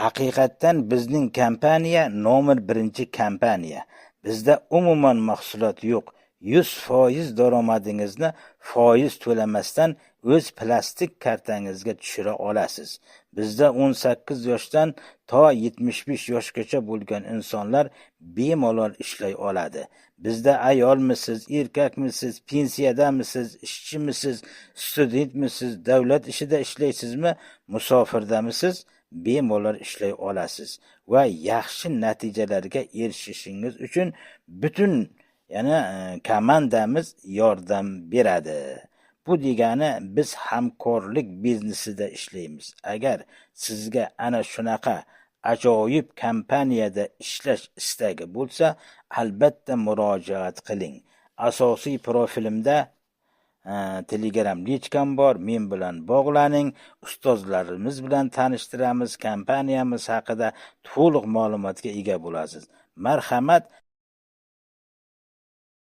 Haqiqatdan bizning kompaniya nomer 1 kompaniya. Bizda umuman mahsulot yo'q. 100% daromadingizni foiz to'lamasdan o'z plastik kartangizga tushira olasiz. Bizda 18 yoshdan to 75 yoshgacha bo'lgan insonlar bemalol ishlay oladi. Bizda ayolmisiz, erkakmisiz, pensiyadamisiz, ishchimisiz, studentmisiz, davlat ishida ishlaysizmi, musofirdamisiz, bemalol ishlay olasiz va yaxshi natijalarga erishishingiz uchun butun komandamiz yordam beradi. Bu degani biz hamkorlik biznesida ishlaymiz. Agar sizga ana shunaqa ajoyib kompaniyada ishlash istagi bo'lsa, albatta murojaat qiling. Asosiy profilimda Telegram lichkam bor, men bilan bog'laning, ustozlarimiz bilan tanishtiramiz, kompaniyamiz haqida to'liq ma'lumotga ega bo'lasiz. Marhamat,